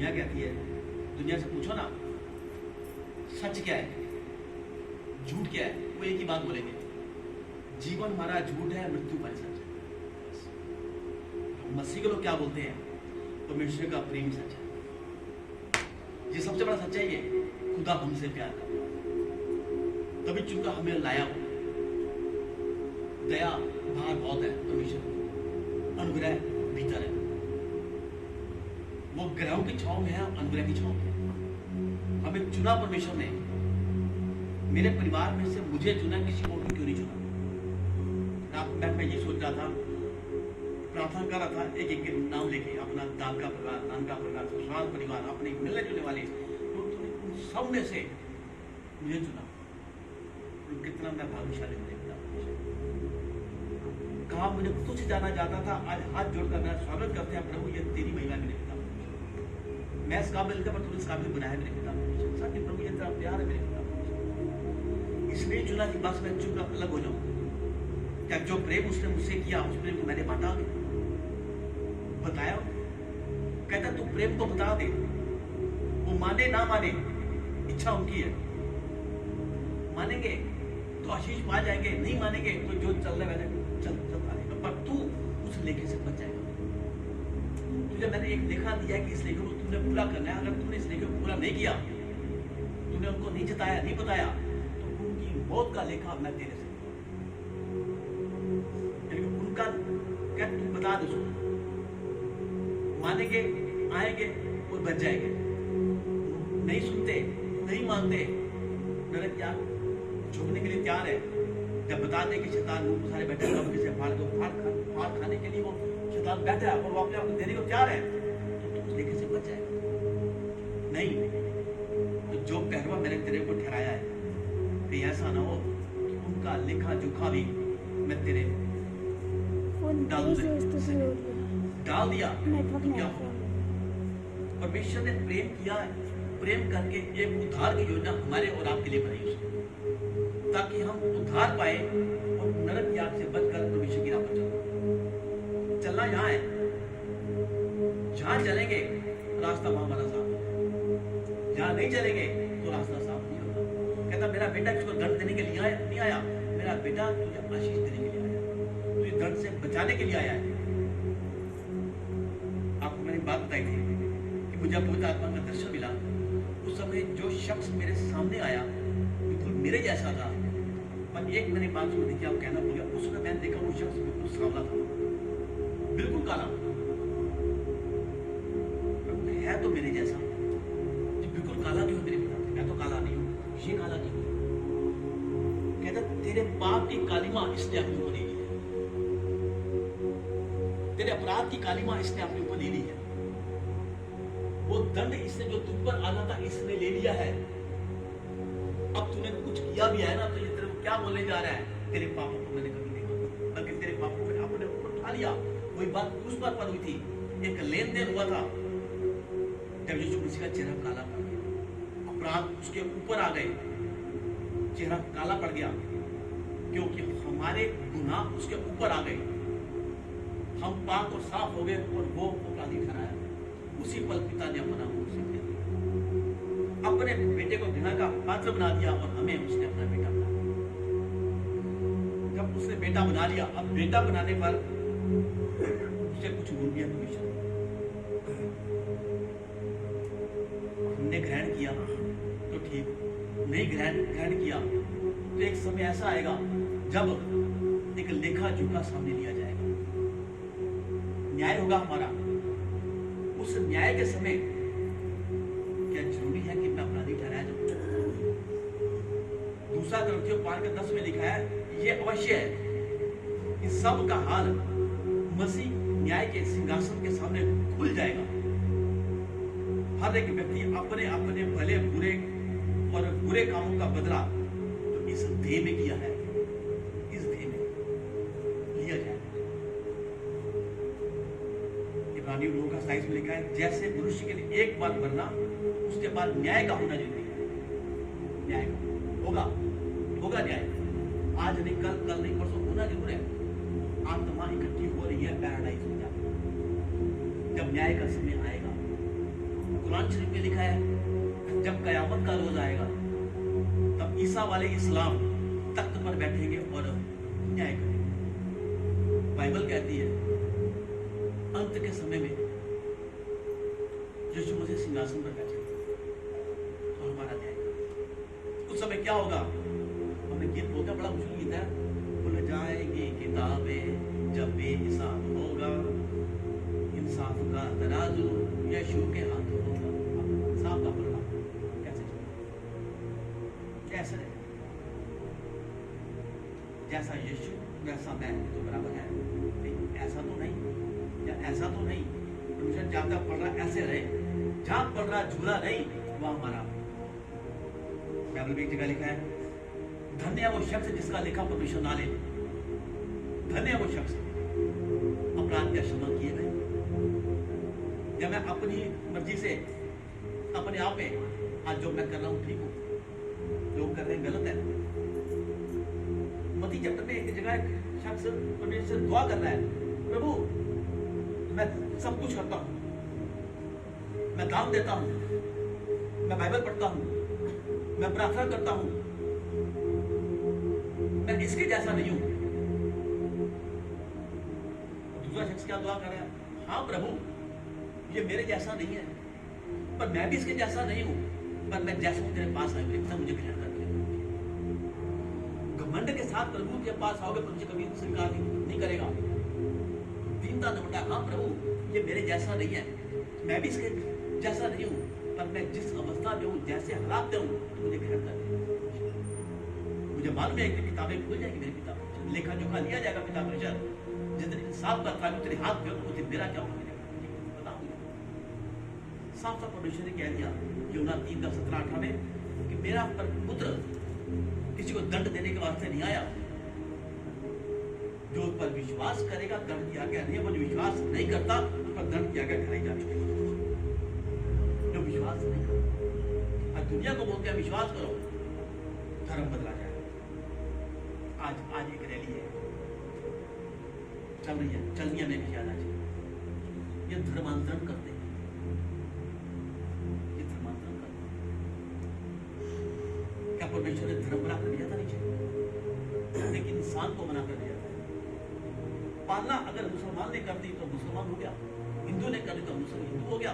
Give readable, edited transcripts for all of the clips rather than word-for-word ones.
दुनिया कहती है, दुनिया से पूछो ना सच क्या है, झूठ क्या है, वो एक ही बात बोलेंगे, जीवन हमारा झूठ है, मृत्यु हमारी सच है। मसीह के लोग क्या बोलते हैं, परमेश्वर का प्रेम सच है। ये सबसे बड़ा सच्चाई है, खुदा हमसे प्यार करता है, तभी चुनकर हमें लाया हो। दया बाहर बहुत है, परमेश्वर अनुग्रह भीतर है। वो ग्रहों की छांव में है, अनुग्रह की छांव में है। हमें चुना परमेश्वर ने, मेरे परिवार में से मुझे चुना, किसी और को क्यों नहीं चुना। रात में मैं ये सोच रहा था, प्रार्थना कर रहा था, एक एक नाम लेके, अपना दाद का परिवार, नान का परिवार, ससुराल परिवार, अपने मिलने जुलने वाले, तो उन सब में से मुझे चुना। तो कितना मैं भाग्यशाली हूं। कहा मुझे कुछ जाना चाहता था, आज हाथ जोड़कर मेरा स्वागत करते हैं, प्रभु ये तेरी महिमा मेरे पिता। मैं इस काबिल था, पर तूने इस काबिल बनाया मेरे पिता। साथी प्रभु ये तेरा प्यार है मेरे पिता। इसलिए चुना कि बस मैं चुपचाप अलग हो जाऊं। क्या जो प्रेम उसने मुझसे किया, उस प्रेम को मैंने बांटा, बताया। कहता तू प्रेम को बता दे, वो माने ना माने इच्छा उनकी है। मानेंगे तो आशीष पा जाएंगे, नहीं मानेंगे तो जो चल रहा है चलता रहेगा, पर तू उस लेखे से बच जाएगा। तुझे मैंने एक लेखा दिया है कि इस लेखे को तूने पूरा करना है। अगर तूने इस लेखे को पूरा नहीं किया, तूने उनको नहीं जताया, नहीं बताया, तो उनकी मौत का लेखा मैं तेरे से, उनका क्या तू बता दे। मानेंगे, आएंगे, वो बच जाएंगे। नहीं सुनते, नहीं मानते, नरक क्या झुकने के लिए तैयार है। जब बता दे कि शैतान मुंह सारे बैठे हैं, किसे फाड़ दो, फाड़ खाने के लिए वो शैतान बैठा है और वो अपने आप को देने को तैयार है, तो तू उस लेके से बच जाएगा। नहीं तो जो पहलवा मैंने तेरे को ठहराया है, कहीं ऐसा ना हो कि उनका लेखा जोखा भी मैं तेरे डाल दिया तो क्या होगा। परमेश्वर ने प्रेम किया, प्रेम करके एक उद्धार की योजना हमारे और आपके लिए बनाई उसने, ताकि हम उद्धार पाए और नरक याद से बचकर परमेश्वर की राह पर चलें। चलना यहाँ है, जहां चलेंगे रास्ता वहां हमारा साफ है, जहां नहीं चलेंगे तो रास्ता साफ नहीं होगा। कहता मेरा बेटा किसको दंड देने के लिए नहीं आया, मेरा बेटा तुझे आशीष देने के लिए आया, तुझे दंड से बचाने के लिए आया है। आपको मैंने बात बताई थी कि मुझे पवित्र आत्मा का दर्शन मिला। उस समय जो शख्स मेरे सामने आया बिल्कुल मेरे जैसा था, पर एक मैंने बात सुनी थी, आप कहना भूल गया। उस समय मैंने देखा वो शख्स बिल्कुल सांवला था, बिल्कुल काला है, तो मेरे जैसा बिल्कुल काला क्यों मेरे पिता, मैं तो काला नहीं हूं, ये काला क्यों। कहता तेरे पाप की कालिमा इसने अपने ऊपर ले ली है, तेरे अपराध की कालिमा इसने अपने ऊपर ले ली है, वो दंड इसने जो तुम पर आना था इसने ले लिया है। अब तूने कुछ किया भी है ना, तो ये तेरे को क्या बोलने जा रहा है, तेरे पापों को मैंने कभी नहीं, बल्कि तेरे पापों को मैंने अपने ऊपर उठा लिया। वही बात उस बात पर हुई थी, एक लेन देन हुआ था, जब यीशु मसीह का चेहरा काला पड़ गया, अपराध उसके ऊपर आ गए, चेहरा काला पड़ गया, क्योंकि हमारे गुनाह उसके ऊपर आ गए, हम पाक और साफ हो गए और वो अपराधी ठहराया। उसी पल पिता ने अपना अपने बेटे को घृणा का पात्र बना दिया और हमें उसने अपना बेटा बना दिया। जब उसने बेटा बना लिया, अब बेटा बनाने पर उसे कुछ भूल गया परमेश्वर, हमने ग्रहण किया तो ठीक, नहीं ग्रहण किया तो एक समय ऐसा आएगा जब एक लेखा जोखा सामने लिया जाएगा, न्याय होगा हमारा। उस न्याय के समय क्या जरूरी है कि मैं अपराधी ठहराया जाऊं? दूसरा ग्रंथियों 5:10 में लिखा है, यह अवश्य है कि सब का हाल मसीह न्याय के सिंहासन के सामने खुल जाएगा। हर एक व्यक्ति अपने अपने भले बुरे और बुरे कामों का बदला जो इस देह में किया है, इस देह में लिया जाएगा। इब्रानियों 9:27 में लिखा है, जैसे मनुष्य के लिए एक बार मरना, उसके बाद न्याय का होना जरूरी है। न्याय होगा न्याय, आज नहीं, कल नहीं, परसों होना जरूर है। आत्मा इकट्ठी हो रही है पैराडाइज में जाकर, जब न्याय का समय आएगा। कुरान शरीफ में लिखा है जब कयामत का रोज आएगा तब ईसा वाले इस्लाम तख्त पर बैठेंगे और न्याय करेंगे। बाइबल कहती है अंत के समय में यीशु मसीह सिंहासन पर बैठेंगे और हमारा न्याय करेंगे। उस समय क्या होगा? हमें गीत बोलता बड़ा मुश्किल गीत है, भूल जाएगी किताबें जब बेहिसाब होगा, इंसाफ का तराजू यीशु के हाथ होगा। साफ का पलड़ा कैसे कैसे रहेगा? जैसा यीशु वैसा मैं तो बराबर है नहीं, ऐसा तो नहीं, या ऐसा तो नहीं। परमेश्वर जहाँ तक पढ़ रहा ऐसे रहे, जहाँ पढ़ रहा झूला नहीं वह हमारा। बाइबल में एक जगह लिखा है धन्य है वो शख्स जिसका लेखा परमेश्वर ना ले। धन्य है वो शख्स अपराध का क्षमा किए गए। या मैं अपनी मर्जी से अपने आप में आज जो मैं कर रहा हूं ठीक हूं, जो कर रहे हैं गलत है। मती चैप्टर में एक जगह एक शख्स परमेश्वर से दुआ कर रहा है, प्रभु मैं सब कुछ करता हूं, मैं दान देता हूं, मैं बाइबल पढ़ता हूं, मैं प्रार्थना करता हूं, मैं इसके जैसा नहीं हूं। दूसरा शख्स क्या दुआ कर रहा है? हाँ प्रभु ये मेरे जैसा नहीं है, पर मैं भी इसके जैसा नहीं हूं, पर मैं जैसा हूं तेरे पास आया इतना मुझे ग्रहण करके। घमंड के साथ प्रभु के पास आओगे तो मुझे कभी स्वीकार नहीं करेगा। दीनता नमटा, हाँ प्रभु ये मेरे जैसा नहीं है, मैं भी इसके जैसा नहीं हूं, पर मैं जिस अवस्था में हूं, जैसे हालात में हूं, तो मुझे ग्रहण कर। मुझे मालूम है कि किताबें खुल जाएगी, मेरी किताब लेखा जोखा लिया जाएगा पिता परमेश्वर। जिस दिन इंसाफ का था तेरे हाथ में उस दिन मेरा क्या होगा साफ साफ परमेश्वर ने कह दिया यूहन्ना 3:17-18 में कि मेरा पुत्र किसी को दंड देने के वास्ते नहीं आया, जो उस पर विश्वास करेगा दंड की आज्ञा नहीं, वो जो विश्वास नहीं करता उस पर दंड की आज्ञा कराई जा चुकी है। जो विश्वास नहीं करता, आज दुनिया को बोलते हैं विश्वास करो, धर्म बदला जाएगा। आज एक रैली है चल रही है, चलनी हमें भी याद आ जाए। ये धर्मांतरण करते हैं, परमेश्वर ने धर्म बना कर दिया था नीचे, लेकिन इंसान को मना कर दिया था। पालना अगर मुसलमान ने कर दी तो मुसलमान हो गया, हिंदू ने कर दी तो मुसलमान हिंदू हो गया।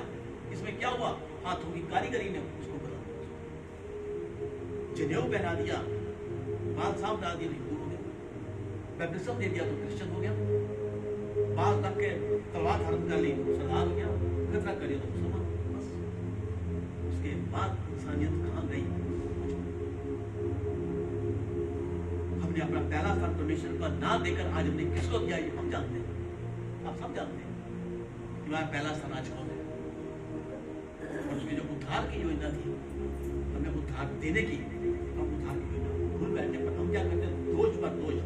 इसमें क्या हुआ? हाथों की कारीगरी ने उसको बना दिया, जनेऊ पहना दिया, बाल साफ डाल दिया, हिंदू हो गया। बैप्टिज्म दे दिया तो क्रिश्चियन हो गया। बाल तक के तलवार धारण कर ली सरदार हो गया, खतरा कर दिया तो मुसलमान। बस उसके बाद इंसानियत कहाँ गई? हमने अपना पहला स्थान परमेश्वर का नाम देकर आज हमने किसको दिया ये हम जानते हैं, आप सब जानते हैं। हमारा पहला स्थान आज कौन है? और उसकी जो उद्धार की योजना थी, हमें उद्धार देने की, हम उद्धार की योजना भूल बैठने पर हम क्या करते हैं? दोष पर दोष,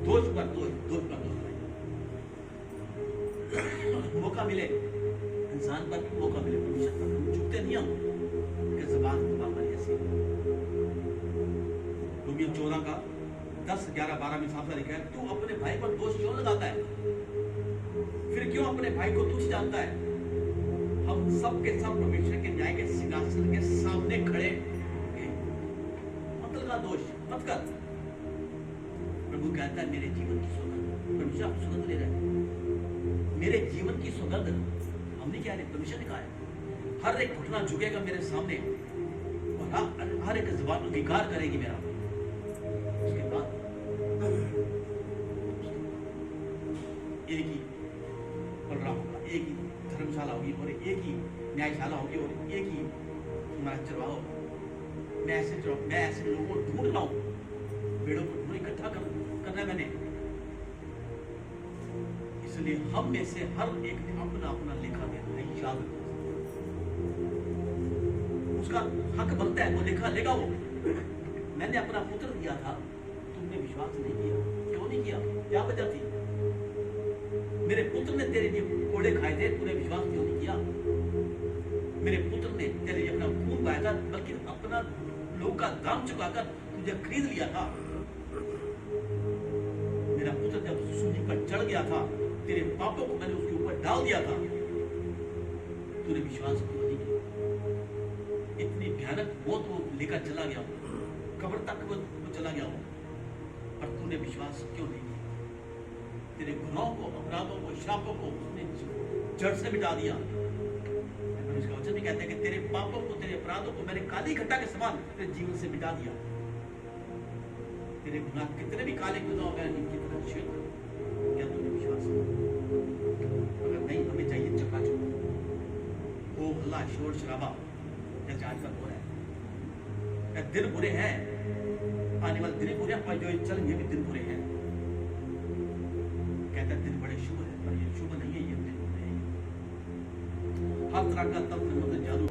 दोष पर दोष, दोष पर दोष। मौका मिले इंसान पर, मौका मिले परमेश्वर पर, हम झुकते नहीं। हम कि ज़बान हमारी ऐसी। रोमियो 14 का 10, 11, 12 में साफ लिखा है, तू अपने भाई पर दोष क्यों लगाता है? फिर क्यों अपने भाई को तुच्छ जानता है? हम सब के सब परमेश्वर के न्याय के सिंहासन के सामने खड़े हैं। मत लगा दोष, मत कर। प्रभु कहता है मेरे जीवन की सौगंध, परमेश्वर आप सौगंध ले रहे हैं, मेरे जीवन की सौगंध। हम नहीं कह रहे, परमेश्वर ने कहा है हर एक घुटना झुकेगा मेरे सामने और हर एक ज़बान अंगीकार करेगी मेरा। उसके बाद एक ही पलड़ा होगा, एक ही धर्मशाला होगी और एक ही न्यायशाला होगी और एक ही हमारा चरवाहा होगा। मैं ऐसे लोगों को ढूंढ रहा हूँ, पेड़ों को इकट्ठा करना है मैंने। इसलिए हम में से हर एक ने अपना अपना लेखा देना है, याद रखना। उसका हक बनता है, वो लेखा लेगा। वो मैंने अपना पुत्र दिया था, तुमने विश्वास नहीं किया। क्यों नहीं किया? क्या वजह थी? मेरे पुत्र ने तेरे लिए कोड़े खाए थे, तूने विश्वास क्यों नहीं किया? मेरे पुत्र ने तेरे लिए अपना खून बहाया था, बल्कि अपना लोग का दाम चुकाकर तुझे खरीद लिया था। मेरा पुत्र जब सूली पर चढ़ गया था, तेरे पापों को मैंने उसके ऊपर डाल दिया था, तूने विश्वास क्यों नहीं किया? भयानक मौत वो लेकर चला गया हो, कब्र तक वो चला गया हो, पर तूने विश्वास क्यों नहीं किया? तेरे गुनाहों को, अपराधों को, श्रापों को उसने जड़ से मिटा दिया। इसका वचन भी कहते हैं कि तेरे पापों को, तेरे अपराधों को मैंने काली घटा के समान तेरे जीवन से मिटा दिया। तेरे गुनाह कितने भी काले गुनाह हो गए, इनकी तरह श्वेत। क्या तूने विश्वास किया? अगर नहीं, हमें चाहिए चकाचौंध, हो हल्ला, शोर शराबा, जैसे आजकल हो रहा है। दिन बुरे हैं, आने वाले दिन बुरे हैं, और जो चलेंगे भी दिन बुरे हैं। कहता है दिन बड़े शुभ है, पर ये शुभ नहीं है, ये दिन बुरे हैं। हर तरह का तंत्र मंत्र जादू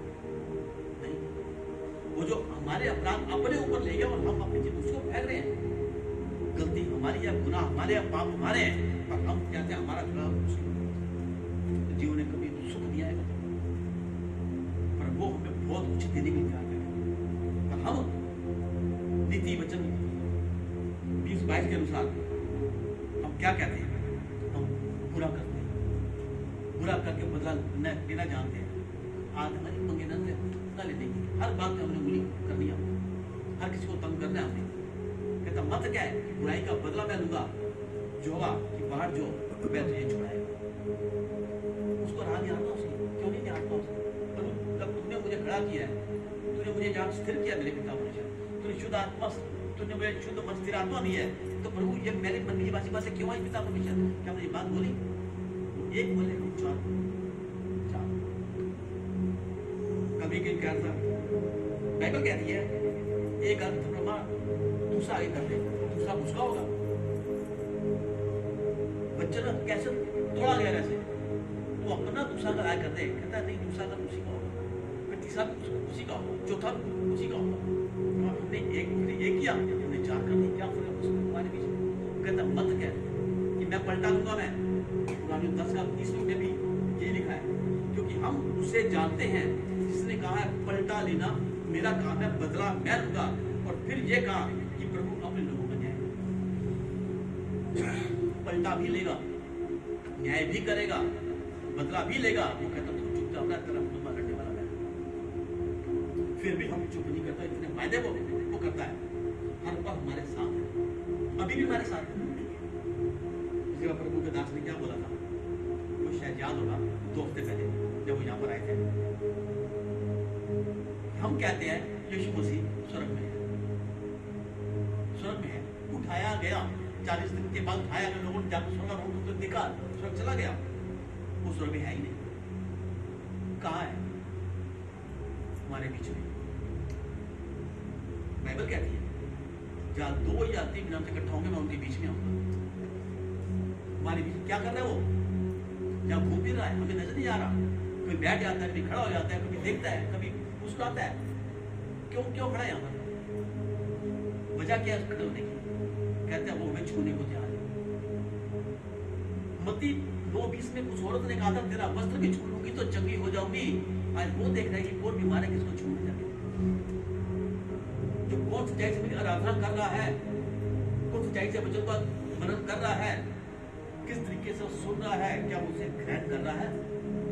नहीं, वो जो हमारे अपराध अपने ऊपर ले गया और हम अपनी चीज उसको फेंक रहे हैं। गलती हमारी है, गुनाह हमारे हैं, पाप हमारे हैं, पर हम कहते हैं हमारा चुनाव उसको। तो जीवन ने कभी सुख दिया है, पर वो हमें बहुत कुछ देने की तैयार है। पर हम नीति वचन 20-22 के अनुसार हम क्या कहते हैं? हम बुरा करते हैं, बुरा करके बदला लेना जानते हैं। आज हमारी पंगे न लेने की, हर बात में हमने उंगली करनी है, हर किसी को तंग करना है हमने। कहता मत क्या है, बुराई का बदला मैं लूंगा, जो होगा कि बाहर जो मैं तुझे छुड़ाएगा। उसको राह नहीं आता, उसकी क्यों नहीं आता उसको? जब तुमने मुझे खड़ा किया है, तूने मुझे जहाँ स्थिर किया मेरे पिता परमेश्वर, तूने शुद्ध आत्मा, तूने मुझे शुद्ध मन स्थिर आत्मा दी है, तो प्रभु ये मेरे मन में ये बातें क्यों आई पिता परमेश्वर? क्या मुझे बात बोली? एक बोले चार कभी कहीं कहता, बाइबल कहती है एक अर्थ ब्रह्मा दूसरा आगे कर दे, दूसरा उसका होगा। वचन कैसे तोड़ा गया वैसे, तो अपना दूसरा का आगे कर दे, कहता है नहीं दूसरा का उसी का होगा, फिर तीसरा उसी का होगा, चौथा उसी का होगा। हमने एक किया, हमने चार कर दी, क्या फर्क है हमारे बीच में? कहता मत कह कि मैं पलटा दूंगा। मैं पुरानी 10 का 30 में भी ये लिखा है, क्योंकि हम उसे जानते हैं जिसने कहा है पलटा लेना मेरा काम है, बदला मैं लूंगा। और फिर ये कहा कि प्रभु अपने लोगों में न्याय पलटा भी लेगा, न्याय भी करेगा, बदला भी लेगा। वो कहता तू चुपचाप रह, तेरा मुकदमा लड़ने वाला मैं। फिर भी हम चुप नहीं करता, इतने फायदे वो करता है, हर पल हमारे साथ है, अभी भी हमारे साथ है। इसलिए प्रभु के दास ने क्या बोला था, वो शायद याद होगा 2 हफ्ते पहले जब वो यहाँ पर आए थे। हम कहते हैं यीशु मसीह स्वर्ग में है, स्वर्ग में है, उठाया गया 40 दिन के बाद उठाया गया, लोगों ने जाकर स्वर्ग तो देखा, स्वर्ग चला गया, वो स्वर्ग में है ही नहीं। कहाँ है? हमारे बीच में। बाइबल कहती है जहाँ 2 या 3 नाम से इकट्ठा होंगे मैं उनके बीच में आऊंगा। हमारे बीच क्या कर रहा है वो? जहाँ घूम फिर रहा है, हमें नजर नहीं आ रहा, कोई बैठ जाता है, कभी खड़ा हो जाता है, कभी देखता है, कभी मुस्कुराता है। क्यों खड़ा है यहाँ पर? वजह क्या है खड़े होने की? कहते हैं वो हमें छूने को तैयार है। मत्ती 9:20 में उस औरत ने कहा था तेरा वस्त्र भी छू लूंगी तो चंगी हो जाऊंगी। आज वो देख रहा है कि कौन बीमार है, किसको छूने जाके, जो कौन सच्चाई से मेरी आराधना कर रहा है, कौन सच्चाई से वचन का मनन कर रहा है, किस तरीके से सुन रहा है, क्या उसे ग्रहण कर रहा है,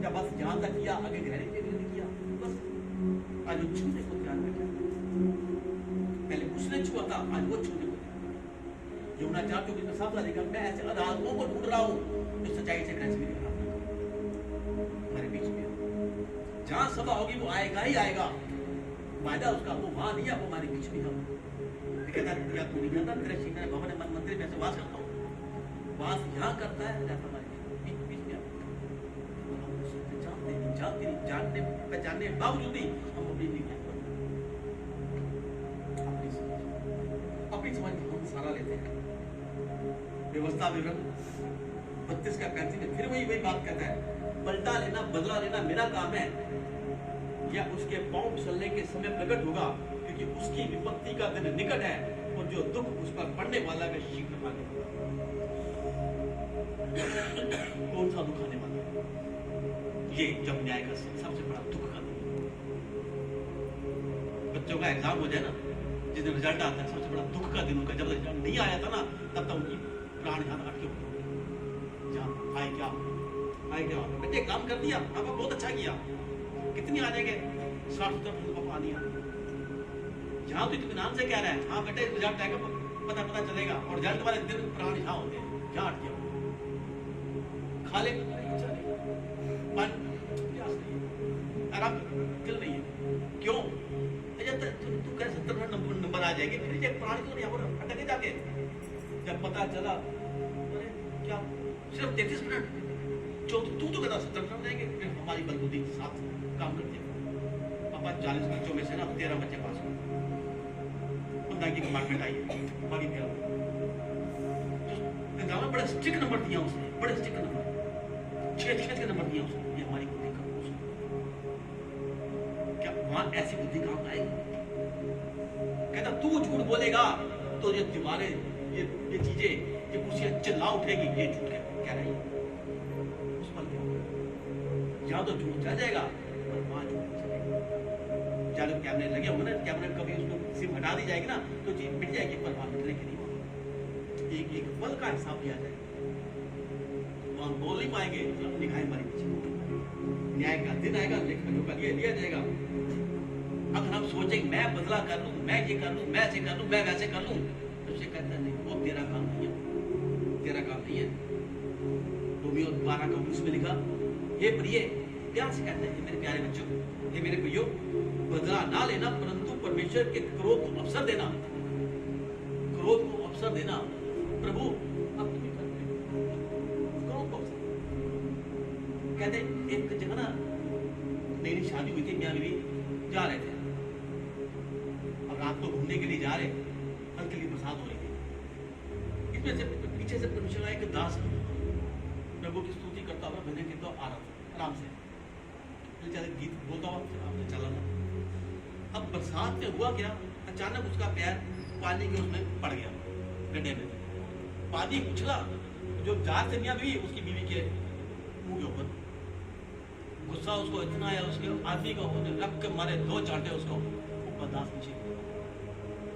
या बस जहां तक किया आगे ग्रहण के लिए नहीं किया। बस आज वो छूने को तैयार है। पहले उसने छुआ था, आज वो छूने को तैयार है। यमुना चाहती हूँ सामना देखा, मैं ऐसे आराधकों को ढूंढ रहा हूँ जो सच्चाई से ग्रहण से मेरी आराधना करें। हमारे बीच में जहां सभा होगी वो आएगा ही आएगा, वायदा उसका, वो वहां नहीं है, वो हमारे बीच में हम। कहता या तू नहीं करता, तेरे शिखर भवन मन मंदिर में से वास करता हूँ, वास यहाँ करता है, हमारे बीच में जानते पहचानने बावजूद भी हम अपनी समझ हम सारा लेते हैं। व्यवस्था विवरण 32 का 35 में फिर वही बात कहता है, पलटा लेना, बदला लेना मेरा काम है, या उसके पांव फिसलने के समय प्रकट होगा, क्योंकि उसकी विपत्ति का दिन निकट है और जो दुख उस पर पड़ने वाला है शीघ्र आने वाला। कौन सा दुख आने वाला है? ये जब न्याय का सबसे बड़ा दुख का दिन। बच्चों का एग्जाम हो जाए ना, जिस दिन रिजल्ट आता है, सबसे बड़ा दुख का दिन उनका। जब रिजल्ट नहीं आया था ना, तब तक उनकी प्राण जान अटके हुए, आए क्या बच्चे काम कर दिया, पापा बहुत अच्छा किया, कितनी आ जाएंगे 60-70% पापा आ नहीं आए, जहां तो इत्मीनान से कह रहा है हाँ बेटे रिजल्ट आएगा, पता चलेगा, और रिजल्ट वाले दिन प्राण यहाँ होते हैं, क्या अटके हो खा ले, इच्छा नहीं, मन प्यास नहीं, आराम दिल नहीं है, क्यों? तू कह 70% नंबर आ जाएगी, फिर जब प्राण तो यहाँ पर अटके जाके, जब पता चला अरे क्या सिर्फ 33%, जो तू तो कहता 70% रहेंगे, फिर हमारी बलबुद्धि के साथ काम करते हैं। पापा 40 बच्चों में से ना 13 बच्चे पास हुए, 15 की कमांडमेंट आई है, बाकी 13 एग्जाम में बड़े स्ट्रिक्ट नंबर दिया उसने, बड़े स्ट्रिक्ट नंबर 6 के नंबर दिया उसने। ये हमारी बुद्धि का दोष है। क्या वहां ऐसी बुद्धि काम आएगी? कहता तू झूठ बोलेगा तो ये दीवारें, ये चीजें, ये कुर्सियां चिल्ला उठेगी, ये झूठ कह रही है। उस पल क्या होगा? जहां तो झूठ चल जाएगा और वहां झूठ चलेगा। जब कैमरे लगे होंगे ना, कैमरे कभी उसको सिम हटा दी जाएगी ना तो चीज मिट जाएगी, पर वहां मिटने के नहीं, एक पल का हिसाब दिया जाएगा। वहां बोल नहीं पाएंगे, निगाहें हमारी पीछे, न्याय का दिन आएगा, लेखन का लिया जाएगा। अगर हम सोचेंगे मैं बदला कर लूं, मैं ये कर लूं, मैं ऐसे कर लूं, मैं वैसे कर लूं, तो उसे कहता नहीं, वो तेरा काम नहीं है, तेरा काम नहीं है। रोमियो 12:19 में लिखा, हे प्रिय, प्यार से कहते हैं मेरे प्यारे बच्चों, हे मेरे प्रियो, बदला ना लेना परंतु परमेश्वर के क्रोध को अवसर देना, क्रोध को अवसर देना। प्रभु अब तुम ही करते हो, क्रोध को अवसर। कहते एक जगह ना मेरी शादी हुई थी, मियां बीवी जा रहे थे, और रात को घूमने के लिए जा रहे, हल्की हल्की बरसात हो रही थी। इसमें से पीछे से परमेश्वर का एक दास प्रभु की स्तुति करता हुआ भजन कीर्तन आ रहा था आराम से, गीत बोलता हुआ आपने चला था। अब बरसात में हुआ क्या, अचानक उसका पैर पानी के उसमें पड़ गया, गड्ढे में पानी उछला, जो जार से मियां बीवी उसकी बीवी के मुंह के ऊपर। गुस्सा उसको इतना आया, उसके आदमी को रख के मारे 2 चांटे उसको ऊपर, दास नीचे।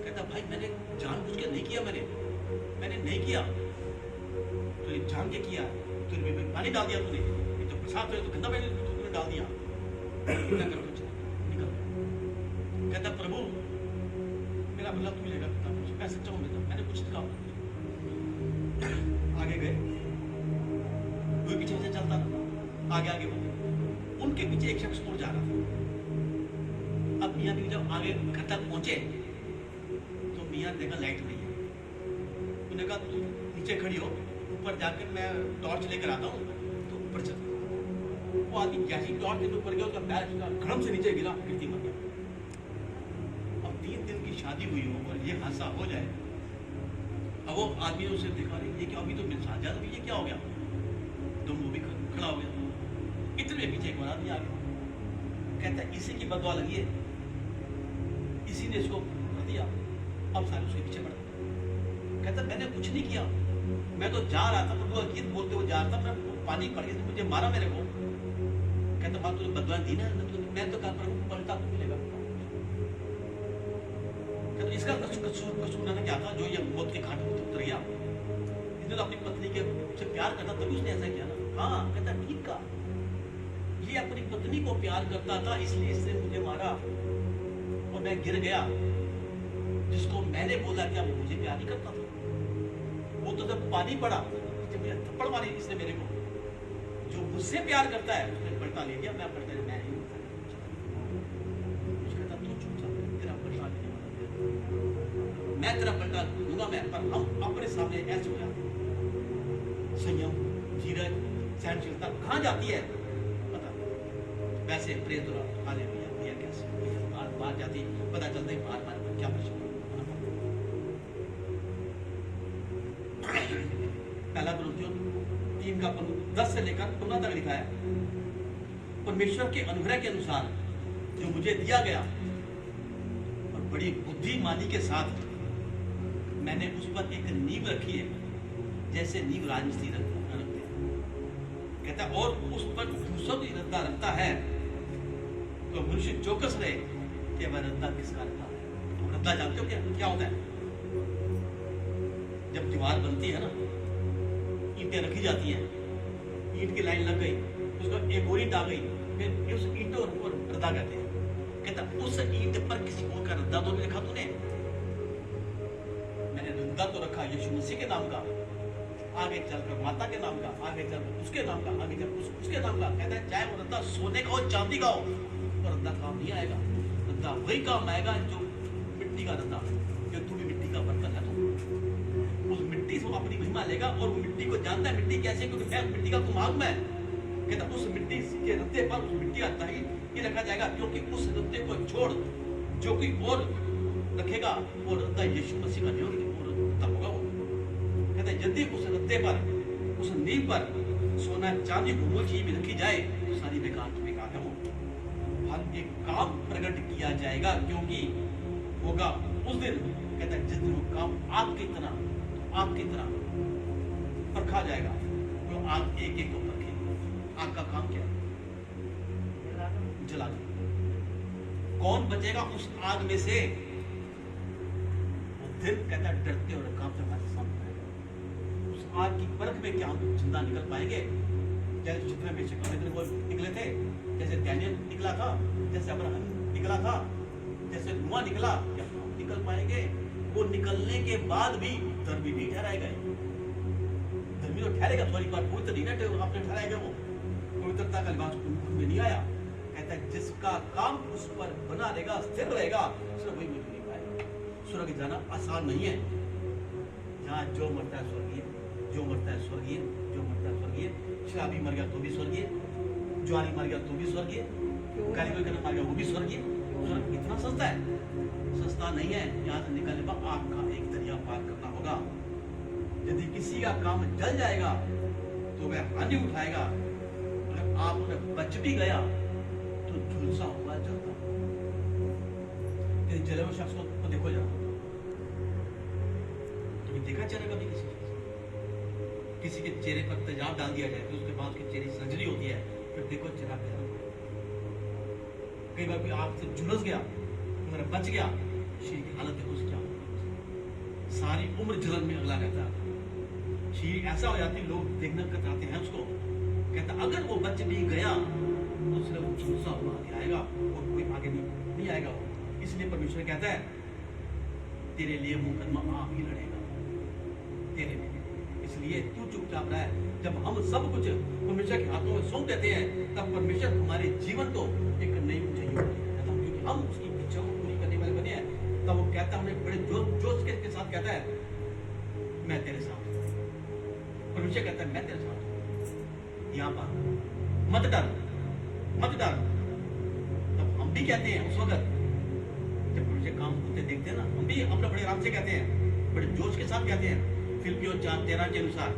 कहता भाई मैंने जानबूझ के नहीं किया, मैंने नहीं किया, तो ये जान के किया, तूने पानी डाल दिया, तूने तो बरसात में तो गंदा पानी तूने डाल दिया, निकल। कहता प्रभु मेरा बदला तू मिलेगा, मैं सच्चा हूं, मैंने कुछ नहीं कहा। आगे गए, कोई पीछे से चलता था, आगे वो, उनके पीछे एक शख्स और जा रहा था। अब मियां बीवी जब आगे घर तक पहुंचे तो मियां देखा लाइट नहीं है, उन्होंने कहा तू नीचे खड़ी हो, ऊपर जाकर मैं टॉर्च लेकर आता हूँ, तो ऊपर चल। वो आदमी जैसी टॉर्च लेकर ऊपर गया, उसका पैर खड़म से नीचे गिरा, गिरती मर गया। अब 3 दिन की शादी हुई हो और ये हादसा हो जाए, अब वो आदमी उसे देखा, ये क्या, अभी तो मिल साथ जाता, ये क्या हो गया, तो वो भी खड़ा हो गया। इतने पीछे एक आदमी आ गया, कहता है इसी की बदवा लगी है, इसी ने इसको कर दिया, अब सारे उसके पीछे पड़ गए। कहता मैंने कुछ नहीं किया, मैं तो जा रहा था, प्रभु गीत बोलते हुए जा रहा था, मैं पानी पड़ गया, मुझे मारा मेरे को। कहता बात तुझे बदवा दी ना, मैं तो कहा प्रभु पलटा तो मिलेगा। कहता इसका कसूर ना क्या था जो ये मौत के घाट में उतर गया, इसने तो अपनी पत्नी के से प्यार करता तभी उसने ऐसा किया ना। हाँ, कहता ठीक का, ये अपनी पत्नी को प्यार करता था इसलिए इसने मुझे मारा और मैं गिर गया, जिसको मैंने बोला कि अब मुझे प्यार नहीं करता था, वो तो जब पानी पड़ा जब मुझे थप्पड़ मारी इसने मेरे को, जो मुझसे प्यार करता है उसने पलटा ले लिया, मैं पलटा मैं नहीं कहता तू चुप जा, तेरा पलटा नहीं, मैं तेरा पलटा दूंगा मैं, पर हम अपने सामने ऐसे हो जाते, संयम, धीरज, सहनशीलता कहाँ जाती है पता, वैसे प्रेज दो हालेलुया, भैया कैसे बात जाती पता चलता है बार बार क्या परेशान। पहला कुरिन्थियों 3:10 से लेकर 15 तक लिखा है, परमेश्वर के अनुग्रह के अनुसार जो मुझे दिया गया और बड़ी बुद्धिमानी के साथ मैंने उस पर एक नींव रखी है, जैसे नींव राजमिस्त्री रखते हैं। कहता और उस पर दूसरा भी इरादा रखता है तो मनुष्य चौकस रहे कि वह रद्दा किसका रखा है। तो रद्दा जानते हो क्या होता है? जब दीवार बनती है ना, ईंटें रखी जाती हैं, ईंट की लाइन लग गई, उसको एक और ईंट आ गई, फिर उस ईंटों पर रद्दा कहते हैं। कहता उस ईंट पर किसी और का रद्दा तो नहीं रखा तूने, मैंने रद्दा तो रखा यीशु मसीह के नाम का, आगे चलकर माता के नाम का, आगे चलकर उसके नाम का, आगे चलकर उसके नाम का। कहता है चाहे वो रद्दा सोने का हो, चांदी का हो, वो रद्दा काम नहीं आएगा। रद्दा वही काम आएगा जो मिट्टी का रद्दा, जो तू भी मिट्टी का बर्तन है, तो उस मिट्टी से वो अपनी महिमा लेगा। और वो मिट्टी को जानता है मिट्टी कैसे, क्योंकि मैं मिट्टी का कुम्हार मैं। कहता उस मिट्टी के रद्दे पर उस मिट्टी का ताई ये रखा जाएगा, क्योंकि उस रद्दे को छोड़ जो कोई और रखेगा वो रद्दा यीशु मसीह का नहीं होगा, वो रद्दा होगा वो। कहता है यदि उस रद्दे पर, उस नींव पर सोना चांदी घुमोल चीज भी रखी जाए तो सारी बेकार है वो। हर एक काम प्रकट किया जाएगा, क्योंकि होगा उस दिन। कहता है जिस दिन वो काम आपकी तरह परखा जाएगा, तो आप एक एक को परखेंगे। आग का काम क्या है? जलाना। कौन बचेगा उस आग में से? वो दिन कहता है डरते और कांपते हमारे सामने आएगा। उस आग की परख में क्या हम जिंदा निकल पाएंगे? जैसे चित्र में बेशक वो निकले थे, जैसे डैनियल निकला था, जैसे अब्राहम निकला था, जैसे नूह निकला, या हम निकल पाएंगे? वो निकलने के बाद भी धर्मी नहीं ठहराए गए। धर्मी तो ठहरेगा, सॉरी बात पवित्र नहीं ना आपने ठहराएगा, वो पवित्रता का लिबास में नहीं आया। कहता है जिसका काम उस पर बना रहेगा, स्थिर रहेगा, सिर्फ वही मिल नहीं पाएगा। स्वर्ग जाना आसान नहीं है। यहाँ जो मरता है स्वर्गीय, जो मरता है स्वर्गीय, जो मरता है स्वर्गीय। शराबी मर गया तो भी स्वर्गीय, ज्वारी मर गया तो भी स्वर्गीय, कारीगर मर गया वो भी स्वर्गीय। स्वर्ग इतना सस्ता है? सस्ता नहीं है। यहाँ से निकलने पर आपका एक दरिया पार करना होगा। यदि किसी का काम जल जाएगा तो वह हानि उठाएगा, अगर आप उन्हें बच भी गया तो झुलसा हुआ जलता। यदि जले हुए शख्स को देखो जरा, तो देखा चेहरे कभी किसी के चेहरे पर तेजाब डाल दिया जाए, फिर उसके बाद उसके चेहरे की सर्जरी होती है, फिर देखो चेहरा कैसा। कई बार भी आपसे झुलस गया, अगर बच गया, शरीर की हालत देखो क्या, सारी उम्र जलन में अगला रहता है। शरीर ऐसा हो जाती है, लोग देखना कतराते हैं उसको। कहता अगर वो बच भी गया तो सिर्फ झुलसा हुआ आएगा, और कोई आगे नहीं आएगा वो। इसलिए परमेश्वर कहता है तेरे लिए मुकदमा आप ही लड़ेगा, तेरे लिए। इसलिए तू चुपचाप रहा है। जब हम सब कुछ परमेश्वर के हाथों में सौंप देते हैं, तब परमेश्वर हमारे जीवन को एक नई ऊंचाई पर ले जाता है, क्योंकि हम उसकी इच्छा को पूरी करने वाले बने हैं। तब वो कहता है, हमें बड़े जोश के साथ कहता है मैं तेरे साथ हूं। परमेश्वर कहता है मैं तेरे साथ हूं, यहाँ पर मत डर, मत डर। तब हम भी कहते हैं उस वक्त जब परमेश्वर काम होते देखते हैं ना, हम भी अपने बड़े आराम से कहते हैं, बड़े जोश के साथ कहते हैं फिलिप्पियों 4:13 के अनुसार,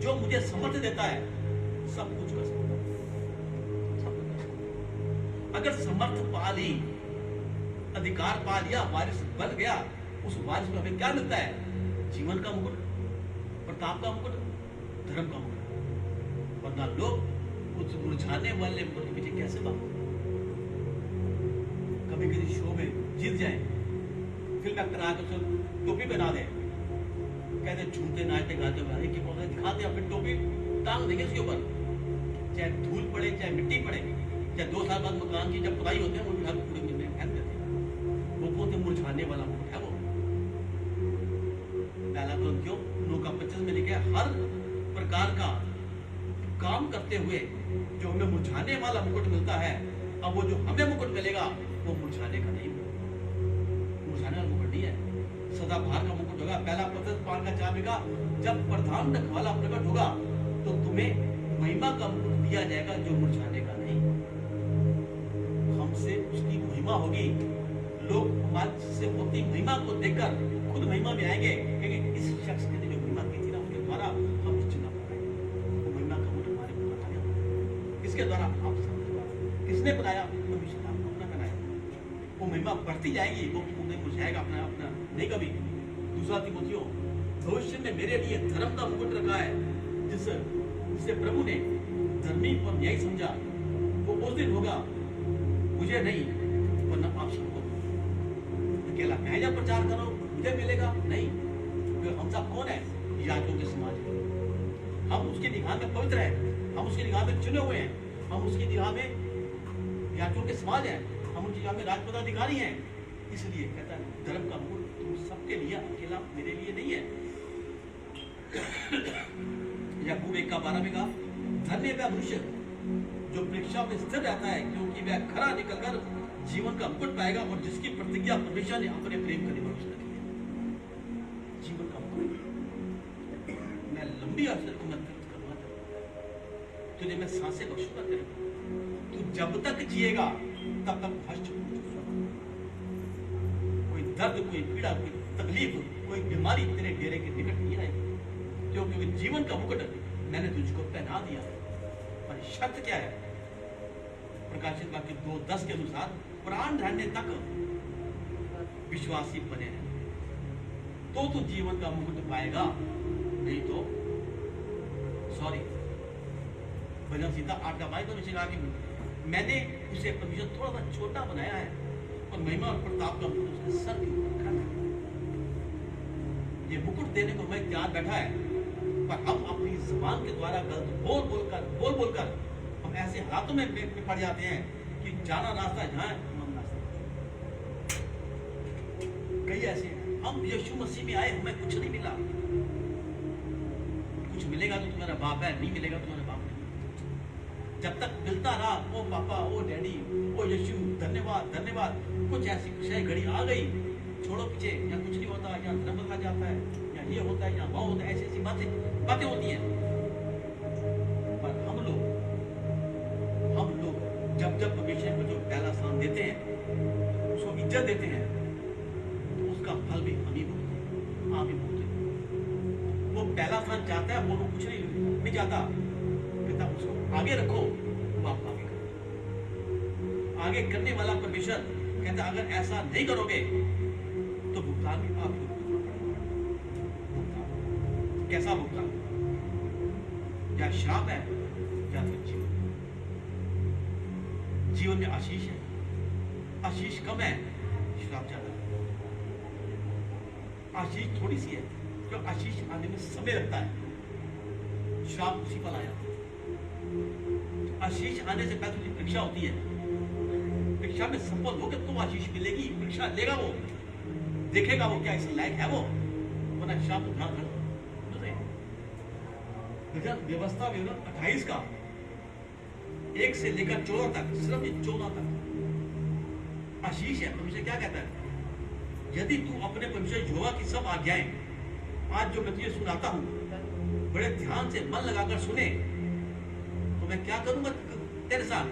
जो मुझे समर्थ देता है सब कुछ कर सकता है। अगर समर्थ पा ली, अधिकार पा लिया, वारिस बन गया, उस वारिस में हमें क्या मिलता है? जीवन का मुकुट, प्रताप का मुकुट, धर्म का मुकुट। वरना लोग उस मुरझाने वाले मुकुट के पीछे कैसे भागते? कभी किसी शो में जीत जाए, फिल्म एक्टर आकर टोपी बना दे, कहते झूमते नाचते गाते हुए की पौधे दिखाते, अपनी टोपी टांग देंगे उसके ऊपर, चाहे धूल पड़े चाहे मिट्टी पड़े, चाहे 2 साल बाद मकान की जब खुदाई होते हैं वो भी हम पूरे में फेंक देते हैं। वो बहुत मुरझाने वाला मुकुट है वो। पहला तो क्यों 9:25 में लिखे हर प्रकार का काम करते हुए जो हमें मुरझाने वाला मुकुट मिलता है, अब वो जो हमें मुकुट मिलेगा वो मुरझाने का नहीं, मुरझाने वाला मुकुट नहीं है, सदाबहार का मुकुट होगा। पहला पत्रस 5:4 का जब प्रधान रखवाला प्रकट होगा तो तुम्हें महिमा का मुकुट दिया जाएगा जो मुरझाने का नहीं। हमसे उसकी महिमा होगी, लोग हमारे से होती महिमा को देखकर खुद महिमा में आएंगे, क्योंकि इस शख्स ने जो महिमा की थी ना उसके द्वारा हम निश्चिंत हो गए। वो महिमा का मुकुट हमारे ऊपर बनाया, किसके द्वारा? आप सबके द्वारा। किसने बनाया? परमेश्वर ने आपको अपना बनाया। वो महिमा बढ़ती जाएगी, वो नहीं मुरझाएगा अपना अपना नहीं कभी। दूसरा तिमोथियों, भविष्य में मेरे लिए धर्म का मुकुट रखा है, जिसे प्रभु ने धर्मी और न्यायी समझा। वो उस दिन होगा, मुझे नहीं वरना आप सबको। अकेला मैं जब प्रचार करो मुझे मिलेगा नहीं, क्योंकि हम सब कौन है? याजकों के समाज है। हम उसकी निगाह में पवित्र हैं, हम उसकी निगाह में चुने हुए हैं, हम उसकी निगाह में याजकों के समाज हैं, हम उनकी जगह में राजपदाधिकारी हैं। इसलिए कहता है धर्म का मूल तुम सबके लिए, अकेला मेरे लिए नहीं है। याकूब 1:12 में कहा, धन्य वह मनुष्य जो परीक्षा में स्थिर रहता है, क्योंकि वह खरा निकलकर जीवन का मुकुट पाएगा, और जिसकी प्रतिज्ञा परमेश्वर ने अपने प्रेम करने पर उसने की है। जीवन का मुकुट। मैं लंबी आयु को मैं तृप्त करूंगा, तुझे मैं सांसें बख्शूंगा तेरे को। तू जब तक जिएगा तब तक हर्ष, कोई दर्द, कोई पीड़ा, कोई तकलीफ, कोई बीमारी तेरे डेरे के निकट नहीं आएगी, क्योंकि जीवन का मुकुट मैंने तुझको पहना दिया। पर शर्त क्या है? प्रकाशित वाक्य 2:10 के अनुसार प्राण रहने तक विश्वासी बने रहे, तो तू जीवन का मुकुट पाएगा, नहीं तो सॉरी। भजन सीता 8:22 को कहा कि मैंने उसे परमेश्वर थोड़ा सा छोटा बनाया है और महिमा और प्रताप का मुकुट उसके सर के ऊपर रखा है। ये मुकुट देने को मैं तैयार बैठा है, पर हम अपनी जुबान के द्वारा गलत बोल बोलकर हम ऐसे हालातों में पड़ जाते हैं कि जाना रास्ता जहां मन रास्ता। कई ऐसे हैं, हम यीशु मसीह में आए, हमें कुछ नहीं मिला। कुछ मिलेगा तो तुम्हारा बाप है, नहीं मिलेगा तुम्हारा बाप नहीं। जब तक मिलता रहा, ओ पापा, ओ डैडी, ओ यीशु, धन्यवाद धन्यवाद, कुछ ऐसी घड़ी आ गई, छोड़ो पीछे, या कुछ नहीं होता, या धर्म खा जाता है, या ये होता है, या वो होता है, ऐसी ऐसी बातें होती हैं। पर हम लोग जब परमेश्वर को जो पहला स्थान देते हैं, उसको इज्जत देते हैं, तो उसका फल भी हम ही भोगते हैं। वो पहला स्थान चाहता है, वो कुछ नहीं चाहता, कहता उसको आगे रखो, वो आप आगे करो। आगे करने वाला परमेश्वर कहता अगर ऐसा नहीं करोगे तो भुगतान भी आपको कैसा भुगतान? या श्राप है या फिर जीवन में आशीष है। आशीष कम है, श्राप ज्यादा है। आशीष थोड़ी सी है, जो आशीष आने में समय लगता है, श्राप उसी पर आया। आशीष आने से पहले उसकी परीक्षा होती है। परीक्षा में सफल हो गए तो आशीष मिलेगी। परीक्षा लेगा, वो देखेगा वो क्या इस लायक है वो, वरना श्राप उठा कर व्यवस्था 28 का 1 से लेकर 14 तक, सिर्फ 14 तक आशीष है। परमेश्वर क्या कहता है? यदि तू अपने परमेश्वर यहोवा की सब आज्ञाएं आज जो मैं तुझे सुनाता हूं बड़े ध्यान से मन लगाकर सुने, तो मैं क्या करूंगा तेरे साथ?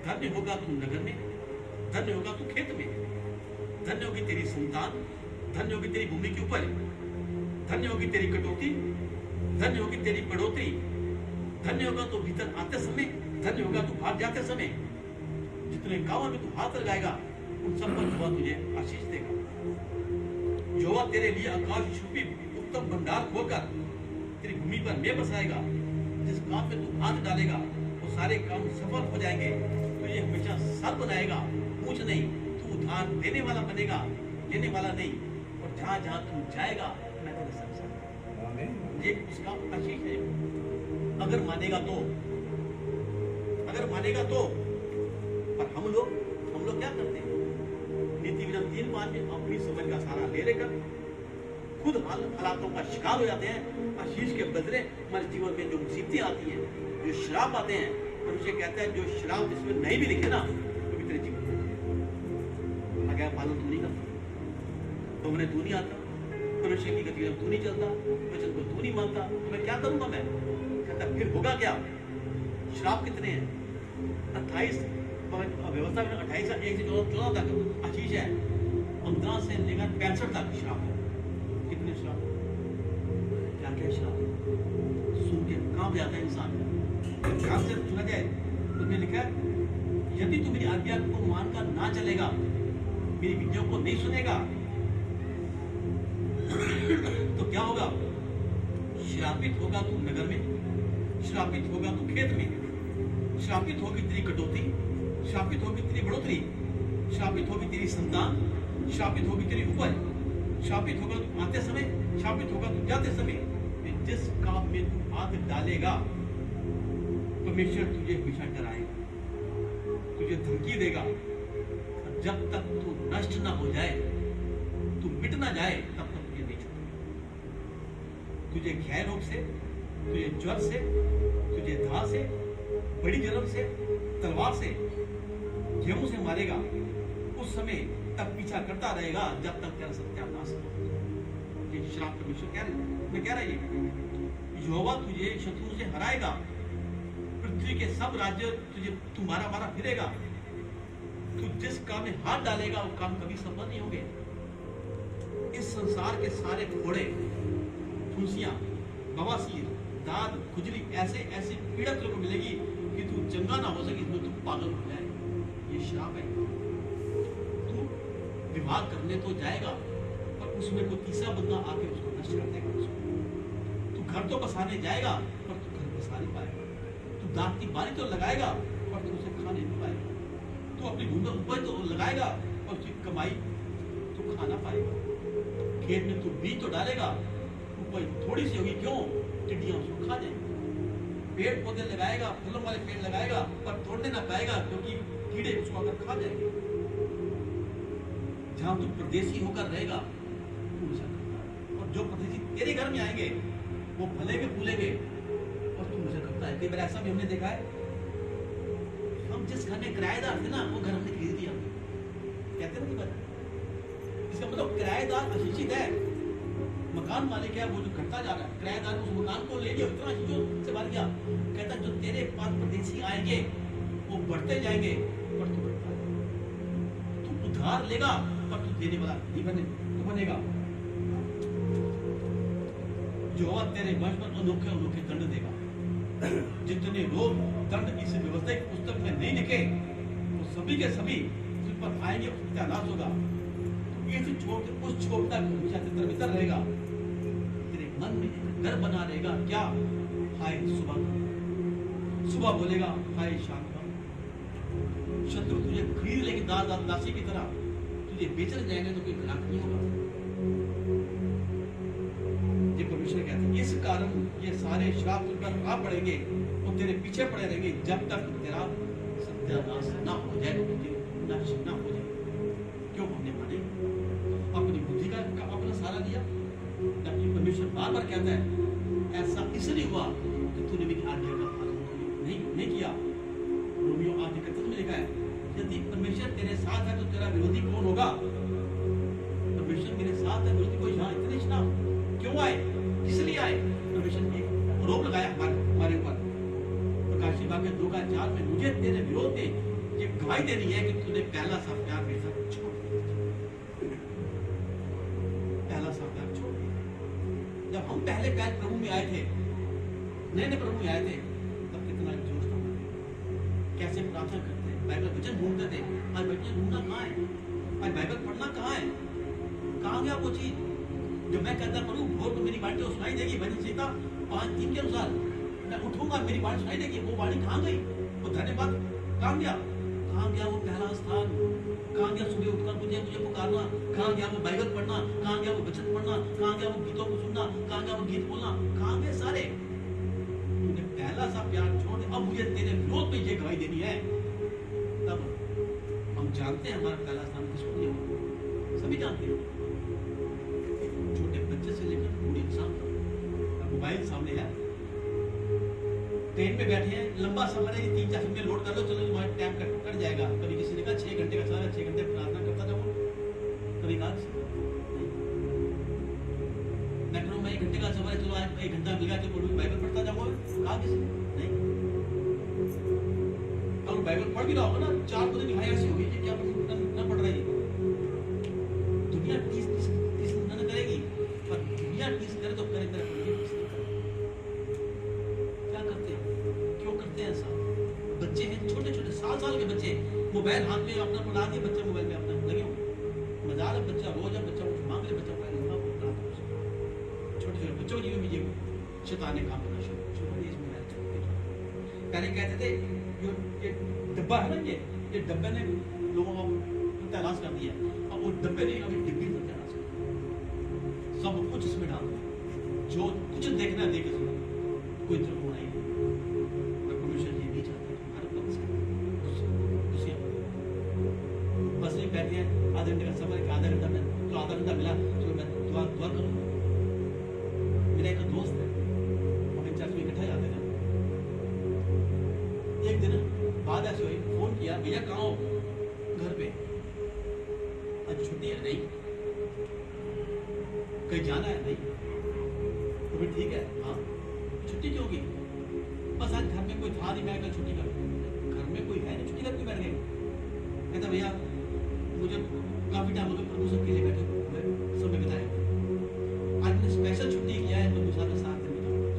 धन्य होगा तू नगर में, धन्य होगा तू खेत में, धन्य होगी तेरी संतान, धन्य होगी तेरी भूमि के ऊपर, धन्य होगी तेरी कटौती, धन्य होगी तेरी बढ़ोतरी, धन्य होगा तू भीतर आते समय, धन्य होगा तू बाहर जाते समय। जितने गांवों में तू हाथ लगाएगा उन सब पर यहोवा तुझे आशीष देगा। यहोवा तेरे लिए आकाश छुपी उत्तम भंडार खोलकर तेरी भूमि पर में बसाएगा। जिस काम में तू हाथ डालेगा वो सारे काम सफल हो जाएंगे। तो ये हमेशा सर बनाएगा, पूछ नहीं। तू उधार देने वाला बनेगा, लेने वाला नहीं। और जहां जहां तू जाएगा मैं तेरे साथ साथ। ये उसका आशीष है। अगर मानेगा तो। पर हम लोग क्या करते हैं? नीति विधान 3:5 में अपनी समझ का सारा ले लेकर खुद हालातों का शिकार हो जाते हैं। आशीष के बदले हमारे जीवन में जो मुसीबतें आती हैं, जो श्राप आते हैं, तो उसे कहता है जो श्राप इसमें नहीं भी लिखे ना तो भी तेरे जीवन में आज्ञा पालन तू नहीं करता, तो उन्हें तू नहीं आता, मनुष्य की गति तू नहीं चलता, वचन को तू नहीं मानता, तो मैं क्या करूंगा? मैं कहता फिर होगा क्या? श्राप कितने हैं? 28 व्यवस्था में 28 से 1 से 14 तक आशीष है। 15 से लेकर 65 तक श्राप है। कितने श्राप? क्या क्या श्राप? सुन के कांप जाता है इंसान। ध्यान से सुना जाए, उसने लिखा है यदि तू मेरी आज्ञा को मानकर ना चलेगा, मेरी विधियों को नहीं सुनेगा, तो क्या होगा? श्रापित होगा तू नगर में, श्रापित होगा तू खेत में, श्रापित होगी तेरी कटौती, श्रापित होगी तेरी बढ़ोतरी, श्रापित होगी तेरी संतान, श्रापित होगी तेरी उपज, श्रापित होगा तू आते समय, श्रापित होगा तू जाते समय। जिस काम में तू हाथ डालेगा परमेश्वर तुझे हमेशा डराएगा। तो तुझे धमकी देगा, और जब तक तू नष्ट ना हो जाए, तू मिट ना जाए, तब तक तुझे नहीं छोड़ेगा। तुझे क्षय रोग से, तुझे ज्वर से, तुझे धा से, बड़ी जलन से, तलवार से, गेहूं से मारेगा। उस समय तक पीछा करता रहेगा जब तक तेरा सत्यानाश न हो। ये श्राप परमेश्वर कह रहा है, यहोवा तुझे शत्रु से हराएगा, पृथ्वी के सब राज्य तुझे तुम्हारा मारा फिरेगा। तू जिस काम में हाथ डालेगा वो काम कभी सफल नहीं होंगे। इस संसार के सारे फोड़े, फुंसियां, बवासीर, दाद, खुजली ऐसे ऐसी पीड़ा तुझे को मिलेगी कि तू चंगा ना हो सके, इसमें तू पागल हो जाए। ये श्राप है। तू विवाह करने तो जाएगा, पर उसमें कोई तीसरा बंदा आके उसको नष्ट कर देगा। तू घर तो बसाने जाएगा, पर तू घर बसा नहीं पाएगा। तू दांत की बारी तो लगाएगा, पर तू उसे खा नहीं पाएगा। तू अपनी भूमि उपज तो लगाएगा, और उसकी कमाई तू खा ना पाएगा। खेत में तू बीज तो डालेगा, उपज थोड़ी सी होगी, क्यों? टिड्डियां उसको खा जाएंगी। पेड़ पौधे लगाएगा, फलों वाले पेड़ लगाएगा, पर तोड़ने ना पाएगा, क्योंकि कीड़े उसको अगर खा जाएंगे। जहां तू परदेसी होकर रहेगा, तू ऐसा करता है। और जो परदेसी तेरे घर में आएंगे, वो फलेंगे फूलेंगे, और तू ऐसा करता है। कई बार ऐसा भी हमने देखा है, हम जिस घर में किराएदार थे ना, वो घर हमने खरीद दिया। कहते ना कि बात, इसका मतलब किराएदार अशिक्षित है, मकान मालिक है वो जो घटता जा रहा है। किराएदार उस मकान को ले लिया, इतना चीजों से भर गया। कहता जो तेरे पास परदेसी आएंगे वो बढ़ते जाएंगे, पर तू बढ़ता है। तू उधार लेगा, पर तू देने वाला नहीं बनेगा। जो तेरे वंश पर अनोखे अनोखे दंड देगा। जितने रोग दंड इस व्यवस्था की पुस्तक में नहीं लिखे, वो सभी के सभी तुझ पर आएंगे, सत्यानाश होगा। उस छोटा हमेशा तितर रहेगा। तेरे मन में डर बना रहेगा, क्या? हाय सुबह बोलेगा, हाय शाम का। शत्रु तुझे खरीद लेंगे दासी की तरह, तुझे बेचने जाएंगे तो कोई ग्राहक नहीं होगा। ये परमेश्वर कहते हैं, इस कारण ये सारे श्राप तुझ पर आ पड़ेंगे और तेरे पीछे पड़े रहेंगे जब तक तेरा सत्यानाश ना हो जाए, नष्ट ना हो जाए। क्यों? हमने माने अपनी बुद्धि का अपना सहारा लिया। जबकि परमेश्वर बार बार कहता है, ऐसा इसलिए हुआ कि तूने मेरी आज्ञा का पालन नहीं किया। रोमियो 8:31 में लिखा है, यदि परमेश्वर तेरे साथ है तो तेरा विरोधी कौन होगा? परमेश्वर मेरे साथ है, विरोधी कोई? हाँ, इतने ना क्यों आए, किस लिए आए? परमेश्वर ने एक आरोप लगाया हमारे ऊपर। प्रकाशित वाक्य 2:4 में, मुझे तेरे विरोध में ये गवाही देनी है कि तूने पहला सा प्यार मेरे साथ छोड़ दिया। पहला सा प्यार छोड़ दिया। जब हम पहले पहल प्रभु में आए थे, नए प्रभु में आए थे, तब कितना जोश था, कैसे प्रार्थना करते हैं, बाइबल वचन ढूंढते थे। आज वचन ढूंढना कहाँ है? आज बाइबल पढ़ना कहाँ है? कहाँ गया वो चीज? जब मैं कहता प्रभु भोर को मेरी वाणी तो सुनाई देगी, भजन संहिता 5:3 के अनुसार मैं उठूंगा, मेरी वाणी सुनाई देगी, वो वाणी कहाँ गई? वो धन्यवाद कहाँ गया? कहाँ गया वो पहला स्थान? कहाँ गया सुबह उठकर मुझे पुकारना? कहाँ गया वो बाइबल पढ़ना? कहाँ गया वो वचन पढ़ना? कहाँ गया वो गीतों को सुनना? कहाँ गया वो गीत बोलना? कहाँ गए सारे? तूने पहला सा प्यार छोड़ दे। अब मुझे तेरे विरोध में ये गवाही देनी है। तब हम जानते हैं हमारा पहला स्थान किसको दिया हुआ, सभी जानते हैं। छोटे बच्चे से लेकर बूढ़े इंसान तक मोबाइल सामने है, ट्रेन में बैठे हैं, लंबा सफर है, 3-4 घंटे लोड कर लो, चलो तुम्हारा टाइम कट जाएगा। कभी किसी ने कहा 6 घंटे का सफर, 6 घंटे प्रार्थना करता जाऊँ, कभी कहा मेट्रो में 1 घंटे का सफर है, चलो आज 1 घंटा मिल गया तो बाइबल पढ़ता जाऊंगा, कहा किसी ने? नहीं। और बाइबल पढ़ भी रहा होगा ना, 4 दिन भाई ऐसी होगी कि क्या न पढ़ रही। दुनिया 30 न करेगी, पर दुनिया 30 करे तो करे करे, क्या करते हैं? क्यों करते हैं ऐसा? बच्चे हैं छोटे छोटे 7 साल के बच्चे, मोबाइल हाथ में अपना पढ़ा दिए, बच्चे मोबाइल में अपना लगे हो। मजाल है, बच्चा रोज है, बच्चा कुछ मांग ले, बच्चा मोबाइल छोटे छोटे बच्चों की भी शैतान ने काम करना शुरू कर दिया। पहले कहते थे ये डब्बा है ना, ये डब्बे ने लोगों को तलाश कर दिया। अब वो डब्बे नहीं, अभी डिब्बी में तलाश कर, सब कुछ इसमें डाल दो, जो कुछ देखना देखे कोई तरफ होना ही। परमेश्वर ये नहीं चाहता तुम्हारे पक्ष से बैठे हैं, आधे घंटे का समय है, आधा घंटा में तो आधा घंटा मिला तो मैं दुआ करूँगा। मेरा एक दोस्त है, हम चर्च में इकट्ठा जाते थे। एक दिन बाद ऐसे हुई, फोन किया, भैया कहाँ हो? घर पे। आज छुट्टी है? नहीं। कहीं जाना है? नहीं। तो फिर ठीक है। हाँ, छुट्टी क्यों की? बस आज घर में कोई था नहीं, मैं कल छुट्टी कर। घर में कोई है नहीं, छुट्टी करके बैठ गए। कहता भैया मुझे काफी टाइम हो गया प्रभु सबके लिए बैठे हुए समय बिताए, आज मैंने स्पेशल छुट्टी किया है प्रभु साथ साथ दिन बिताऊंगा।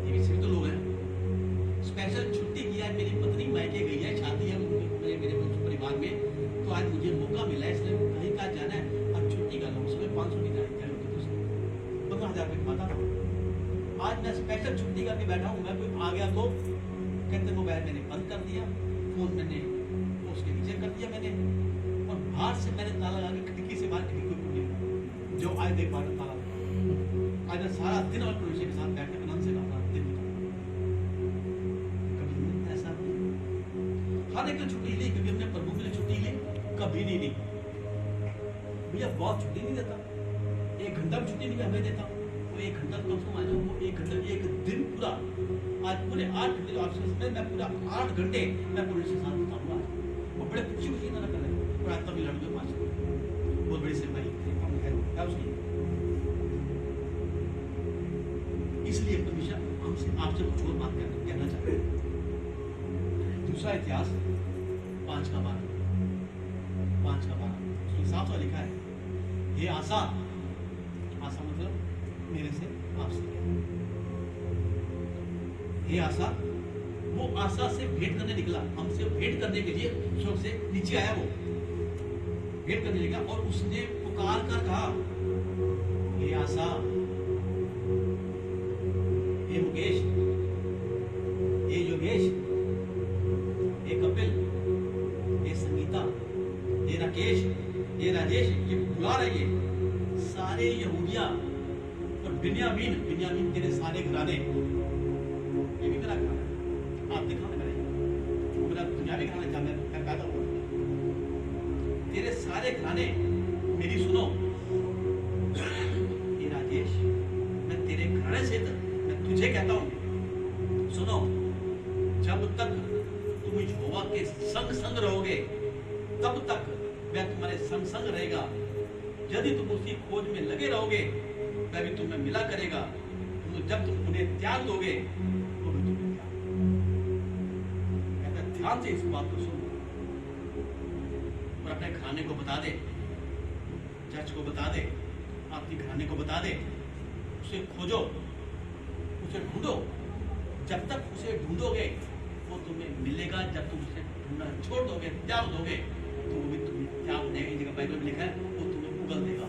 ये भी सिर्फ तो लोग हैं। स्पेशल छुट्टी किया है, मेरी पत्नी मायके गई है, शादी है मेरे परिवार में, तो आज मुझे मौका मिला है, इसलिए कहीं का जाना है, अब छुट्टी कर लो। उसमें 500 की जाए होती थी, 15,000 रुपये खाता था। आज मैं स्पेशल छुट्टी करके बैठा हूँ, मैं कोई आ गया तो कहते मोबाइल मैंने बंद कर दिया, फोन मैंने उसके नीचे कर दिया मैंने, और बाहर से मैंने ताला लगा के खिड़की से बाहर खिड़की को खोली, जो आज देख पा रहा ताला। आज मैं सारा दिन और पड़ोसी के साथ बैठ के आनंद से रहा दिन बिताया। कभी ऐसा नहीं, हर एक छुट्टी ली, कभी हमने प्रभु के लिए छुट्टी ली, कभी नहीं ली। भैया बहुत छुट्टी नहीं देता, 1 घंटा भी छुट्टी नहीं हमें देता, वो 1 घंटा कम से कम आ जाओ, वो 1 घंटा 1 दिन पूरा, आज पूरे 8 घंटे जो ऑफिस में मैं पूरा 8 घंटे मैं पुलिस के साथ बिताऊंगा। वो बड़े खुशी खुशी ना कर रहे हैं, और आज तभी लड़के 5 बहुत बड़ी सिपाही है उसकी। इसलिए परमेश्वर हमसे आपसे कुछ और बात कहना चाहते हैं। दूसरा इतिहास 5:12 उसके साथ लिखा है, ये आशा मतलब मेरे से आपसे, ये आशा, वो आशा से भेंट करने निकला, हमसे भेंट करने के लिए स्वर्ग से नीचे आया, वो भेंट करने लगा और उसने पुकार कर कहा, ये आशा, ये मुकेश, ये योगेश, ये कपिल, ये संगीता, ये राकेश, ये राजेश, ये बुला रहे, ये सारे यहूदिया और बिन्यामीन तेरे सारे घराने, ये भी मेरा घराना है, आप दिखाने मेरा दुनियावी घराना जहाँ मैं पैदा हुआ, तेरे सारे घराने मेरी सुनो। ये राजेश, मैं तेरे घराने से मैं तुझे कहता हूँ, सुनो, जब तक तुम यहोवा के संग रहोगे, तब तक मैं तुम्हारे संग रहेगा। यदि तुम उसकी खोज में लगे रहोगे, मैं भी तुम्हें मिला करेगा। जब तुम उन्हें त्याग दोगे, तो भी तुम्हें त्याग। कहता ध्यान से इस बात को सुनो और अपने घराने को बता दे, चर्च को बता दे, आपकी घराने को बता दे, उसे खोजो, उसे ढूंढो। जब तक उसे ढूंढोगे वो तुम्हें मिलेगा। जब तुम उसे ढूंढना छोड़ दोगे, त्याग दोगे, तो वो भी तुम्हें त्याग देगा। जगह बाइबल में लिखा है, वो तुम्हें उगल देगा।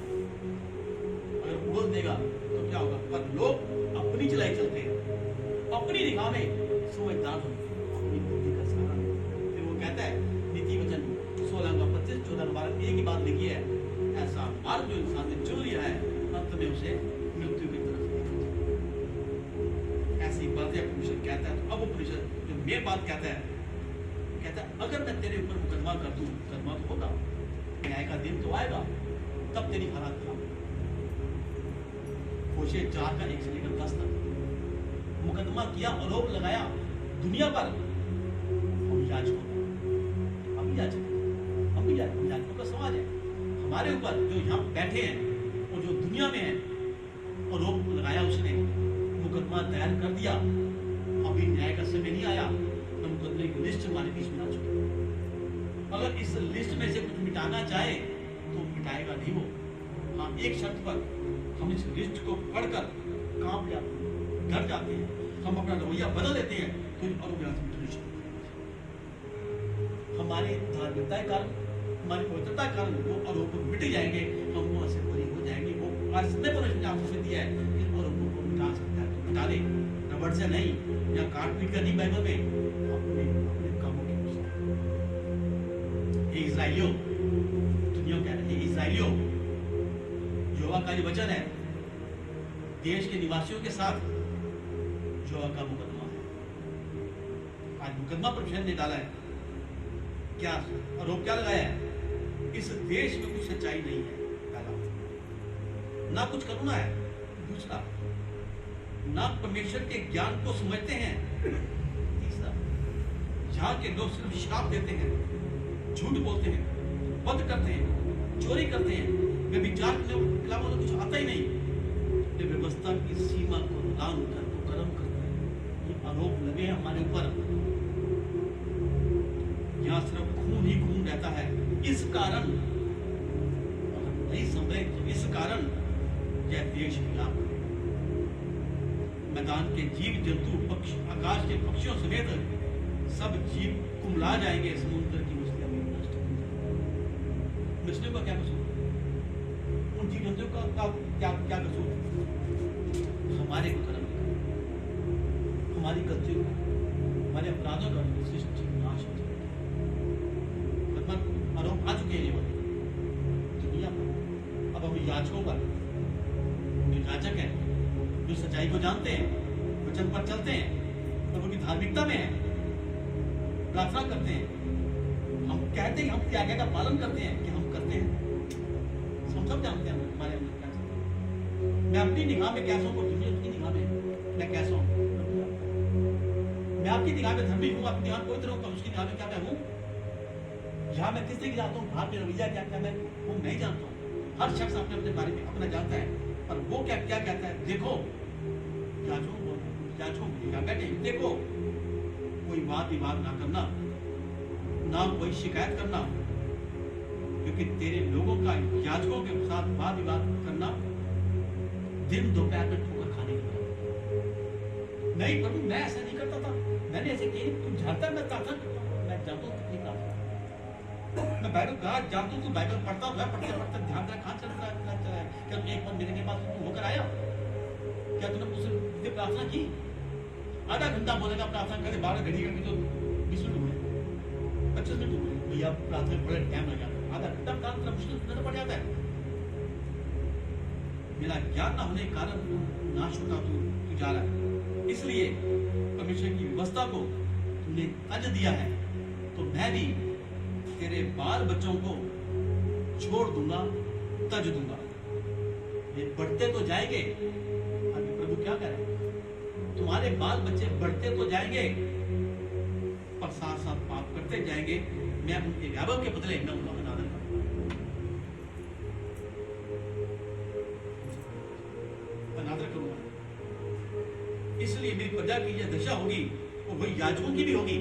अगर उगल देगा तो क्या होगा? पर लोग अपनी चलाई चलते हैं, अपनी निगाह में समझदार होते हैं, अपनी बुद्धि का सहारा लेते हैं। फिर वो कहता है नीति वचन 16:25, 14:12 एक ही बात लिखी है, ऐसा मार्ग जो इंसान ने चुन लिया है, अंत में उसे मृत्यु की तरफ ऐसी बातें परमेश्वर कहता है। तो अब वो परमेश्वर जो मेरी बात कहता है अगर मैं तेरे ऊपर मुकदमा कर दूं, मुकदमा तो होगा, न्याय का दिन तो आएगा, तब तेरी हालत खराब। होशे 4:1 से लेकर 10 तक मुकदमा किया, आरोप लगाया दुनिया पर। हम याजकों का समाज है हमारे ऊपर, जो यहाँ बैठे हैं और जो दुनिया में है, आरोप लगाया उसने, मुकदमा दायर कर दिया। अभी न्याय का समय नहीं आया, मुकदमे की लिस्ट हमारे बीच में आ चुकी है। अगर इस लिस्ट में से कुछ मिटाना चाहे तो मिटाएगा नहीं वो। हाँ, एक शर्त पर, हम इस लिस्ट को पढ़कर कांप जाते हैं, डर जाते हैं, हम अपना रवैया बदल देते हैं, तो हमारी धार्मिकता के कारण, हमारी पवित्रता के कारण वो आरोप मिट जाएंगे, हम वहां से बरी हो जाएंगे। वो आज इतने परमेश्वर ने आपको दिया है, इन आरोपों को मिटा सकता है, तो मिटा दे, रबड़ से नहीं, या काट पीट कर नहीं, बाइबल में अपने कामों के अनुसार। इस्राएलियों, दुनिया कह रहे हैं इस्राएलियों, यहोवा का ये वचन है, देश के निवासियों के साथ यहोवा का मुकदमा है। आज मुकदमा परमेश्वर ने डाला है, क्या आरोप क्या लगाया है? इस देश में कुछ सच्चाई नहीं है, पहला, ना कुछ करुणा है, दूसरा, ना परमेश्वर के ज्ञान को समझते हैं, तीसरा, यहाँ के लोग सिर्फ श्राप देते हैं, झूठ बोलते हैं, वध करते हैं, चोरी करते हैं, वे विचार के खिलाफ उन्हें कुछ आता ही नहीं, वे व्यवस्था की सीमा को लांघ कर कुकर्म करते हैं। ये आरोप लगे हैं हमारे ऊपर। यहाँ सिर्फ खून ही खून रहता है। इस कारण अगर नहीं समझे तो इस कारण यह देश हिला, मैदान के जीव जंतु, पक्षी, आकाश के पक्षियों समेत सब जीव कुमला जाएंगे, समुद्र की मछलियां भी नष्ट हो जाएंगी। मछलियों का क्या कसूर? उन जीव जंतुओं का क्या कसूर? हमारे कुकर्म का, हमारी गलतियों का, हमारे अपराधों का सृष्टि नाश हो जाएगी। आरोप आ चुके हैं दुनिया पर। अब हम याचकों पर, जो याचक हैं, जो सच्चाई को जानते हैं, वचन पर चलते हैं, प्रभु की धार्मिकता में है, प्रार्थना करते हैं, हम कहते हैं हम उसकी आज्ञा का पालन करते हैं, कि हम करते हैं, हम सब जानते हैं हमारे अंदर क्या चलता है। मैं अपनी निगाह में कैसा हूँ, दुनिया की निगाह में मैं कैसा हूँ? मैं आपकी निगाह में धर्मी हूँ, अपनी निगाह में पवित्र हूँ, उसकी निगाह में क्या मैं हूँ? यहाँ मैं किस तरह की जानता हूँ, बाहर में रवैया क्या मैं वो नहीं जानता हूँ। हर शख्स अपने अपने बारे में अपना जानता है, पर वो क्या कहता है? देखो, देखो, कोई वाद विवाद ना करना, ना कोई शिकायत करना, क्योंकि तेरे लोगों का याजकों के साथ वाद विवाद करना दिन दोपहर में ठोकर खाने की तरह। नहीं प्रभु, मैं ऐसा नहीं करता था, मैंने ऐसे की, तुम जानता मैं प्रार्थना करता हूँ, मैं जानता हूँ कितनी प्रार्थना, मैं बाइबल कहा जानता हूँ, तू बाइबल पढ़ता है, पढ़ते पढ़ते ध्यान तेरा कहाँ चल रहा है? क्या एक बार मेरे के पास तू होकर आया? क्या तूने मुझसे प्रार्थना की? आधा घंटा बोलेगा प्रार्थना करके, 12 घड़ी करके तो 20 मिनट हुए, 25 मिनट हुए, भैया प्रार्थना में बड़ा टाइम लग जाता है, आधा घंटा प्रार्थना मुश्किल पड़ जाता है। मेरा ज्ञान ना होने के कारण नाश होता तू जा रहा है। इसलिए परमेश्वर की व्यवस्था को तुमने तज दिया है, तो मैं भी तेरे बाल बच्चों को छोड़ दूंगा, तज दूंगा। ये बढ़ते तो जाएंगे, अभी प्रभु क्या कह रहे हैं? तुम्हारे बाल बच्चे बढ़ते तो जाएंगे, पर साथ साथ पाप करते जाएंगे। मैं उनके वैभव के बदले मैं उनका अनादर करूंगा। इसलिए मेरी प्रजा की यह दशा होगी, और वही याजकों की भी होगी।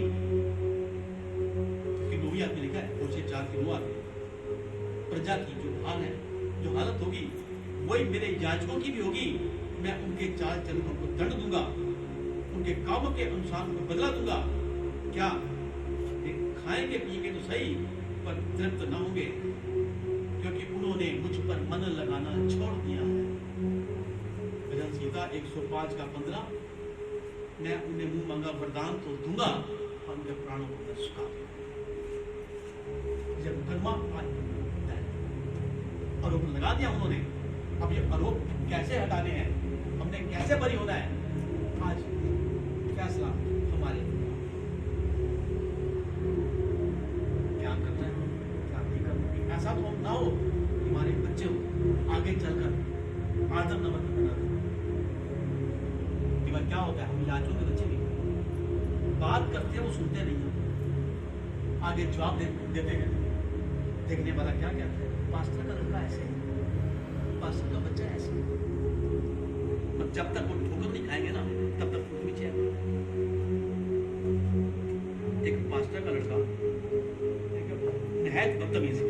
क्योंकि आदमी लिखा है, 4 प्रजा की जो हाल है, जो हालत होगी, वही मेरे याजकों की भी होगी। मैं उनके चाल चलनों को दंड दूंगा, उनके कामों के अनुसार उनको बदला दूंगा। क्या खाएंगे पिएंगे तो सही, पर तृप्त न होंगे, क्योंकि उन्होंने मुझ पर मन लगाना छोड़ दिया है। भजन संहिता 105:15, मैं उन्हें मुंह मांगा वरदान तो दूंगा, और उनके प्राणों को मैं सुखा दूंगा। जब मुकदमा आरोप लगा दिया उन्होंने, अब ये आरोप कैसे हटाने हैं, हमने कैसे बरी होना है, आज फैसला हमारे क्या करना है, क्या नहीं करना। ऐसा तो हम ना हो कि हमारे बच्चे आगे चलकर आदम नमन बना दें। क्या होता है, हम याजकों के बच्चे भी बात करते हैं, वो सुनते नहीं हैं, आगे जवाब देते हैं। देखने वाला क्या कहता है, पास्टर का लड़का ऐसे है, पास्टर का बच्चा ऐसे है। और जब तक वो ठोकर नहीं खाएंगे ना, तब तक वो पीछे है। एक पास्टर का लड़का निहायत बदतमीज है,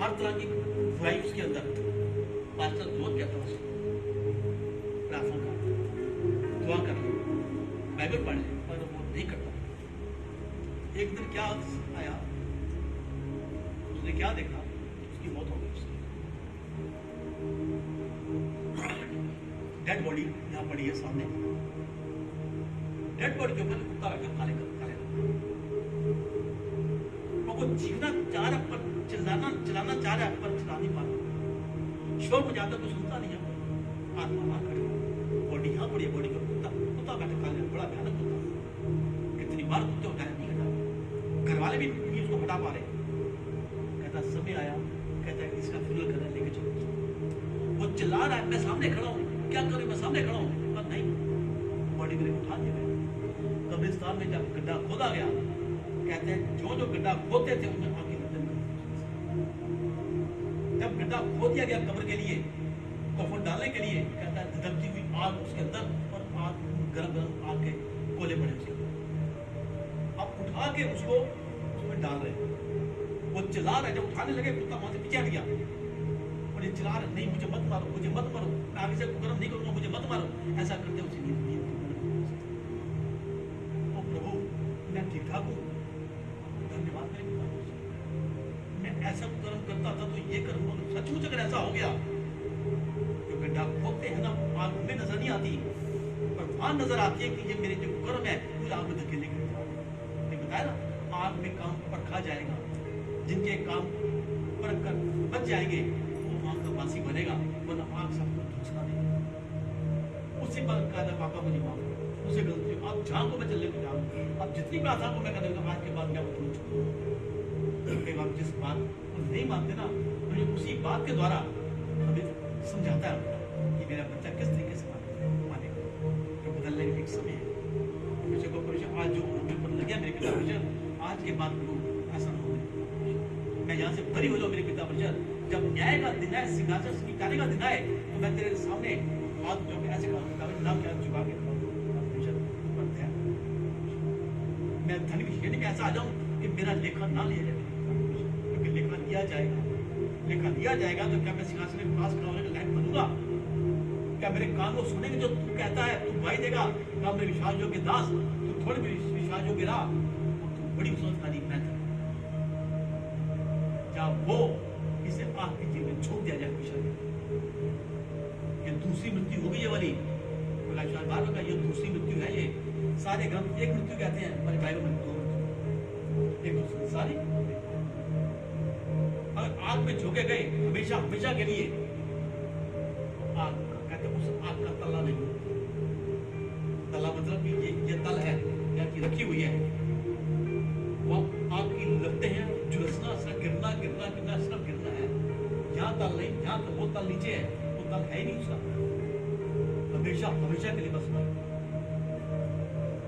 हर तरह की बुराई उसके अंदर। पास्टर रोज कहता है प्रार्थना कर, दुआ कर, बाइबल पढ़े, पर वो नहीं करता। एक दिन क्या आया, उसने क्या देखा, उसकी मौत हो गई। डेड बॉडी यहाँ पड़ी है सामने, डेड बॉडी के ऊपर कुत्ता बैठा खा लेगा। वो जीवना चाह रहा, पर चलाना चाह रहा है, पर चला नहीं पा रहा। शोर में जाता तो सुनता नहीं है, आत्मा वहां खड़ी, बॉडी यहाँ पड़ी है, बॉडी का कुत्ता बैठा खा लेगा। बड़ा भयानक कुत्ता, कितनी बार कुत्ते उठाया नहीं हटा, घर वाले भी हटा पा रहे। कहता समय आया, कहता है इसका फ्यूनरल करने लेके चलो। वो चिल्ला रहा है, मैं सामने खड़ा हूँ, क्या करूँ, मैं सामने खड़ा हूँ। पर नहीं, बॉडी को उठा दिया। कब्रिस्तान में जब गड्ढा खोदा गया, कहते हैं जो जो गड्ढा खोदते थे उनमें आग की गर्दन कर। जब गड्ढा खोद दिया गया कब्र के लिए, कफन डालने के लिए, कहता है धधकती हुई आग उसके अंदर, और आग गरम गरम आग के कोले पड़े उसके अंदर। अब उठा के उसको उसमें डाल रहे हैं। वो चिल्ला रहे, जब उठाने लगे कुत्ता वहां से पीछे हट गया और ये चिल्ला रहे, नहीं मुझे मत मारो, मुझे मत मारो, मैं आगे से गर्म नहीं करूंगा, मुझे मत मारो। ऐसा करते उसे नींद ओ प्रभु, मैं ठीक ठाक हूँ, धन्यवाद मेरे पिता। मैं ऐसा कर्म करता था तो ये कर्म सचमुच अगर ऐसा हो गया, जो गड्ढा खोदते हैं ना, आग में नजर नहीं आती, पर वहां नजर आती है कि ये मेरे जो कर्म है वो आग में धकेलने के लिए बताया ना। आग में काम परखा जाएगा, जिनके काम परख कर बच जाएंगे वो आग का वासी बनेगा, वरना आग सबको झुलसा देगा। उसी बात का पापा मुझे माफ करो, उसे गलती आप जहां को मैं चलने को जाऊँ, अब जितनी प्रार्थना को मैं कर दूंगा, आज के बाद मैं वो छोड़ूंगा। आप जिस बात को नहीं मानते ना, मुझे उसी बात के द्वारा हमें समझाता है कि मेरा बच्चा किस तरीके से मानेगा। तो बदलने का एक समय है। आज जो लग गया मेरे पिता परिचर, आज के बाद ऐसा ना हो। मैं यहाँ से भरी हो जाऊँ मेरे पिता परिचर, जब न्याय का दिन है, सिंहासन स्वीकारने का दिन है, तो मैं तेरे सामने हाथ जो ऐसे नाम क्या चुका के मैं धन की श्रेणी में ऐसा आ जाऊं कि मेरा लेखा ना लिया जाए, क्योंकि लेखा लिया जाएगा तो क्या मैं सिंहासन में पास खड़ा होने का लायक बनूंगा? क्या मेरे कान को सुनेंगे जो तू कहता है, तू भाई देगा? क्या मेरे विश्वास योग्य दास, तू थोड़ी मेरी विश्वास योग्य रहा, तू बड़ी सोचकारी मैं था। क्या वो इसे आग की जेल में छोड़ दिया जाए? ये दूसरी मृत्यु होगी ये वाली, बार का ये दूसरी मृत्यु है। ये सारे ग्रंथ एक मृत्यु कहते हैं, पर बाइबल में दो मृत्यु, एक दूसरी सारी। अगर आग में झोंके गए हमेशा हमेशा के लिए, आग कहते उस आग का तला नहीं, तला मतलब कि ये तल है या कि रखी हुई है, वो आग की लगते हैं, झुलसना, सिर्फ गिरना गिरना गिरना, सिर्फ गिरना है। यहाँ तल नहीं, यहाँ तो वो तल नीचे है, वो तल है ही नहीं उसका। हमेशा हमेशा के लिए बस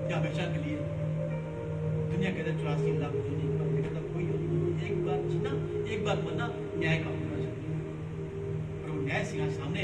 या हमेशा के लिए। दुनिया के अंदर 84 लाख कोई एक बार जीना, एक बार मरना न्याय का होना चाहिए। और वो न्याय सिंहासन सामने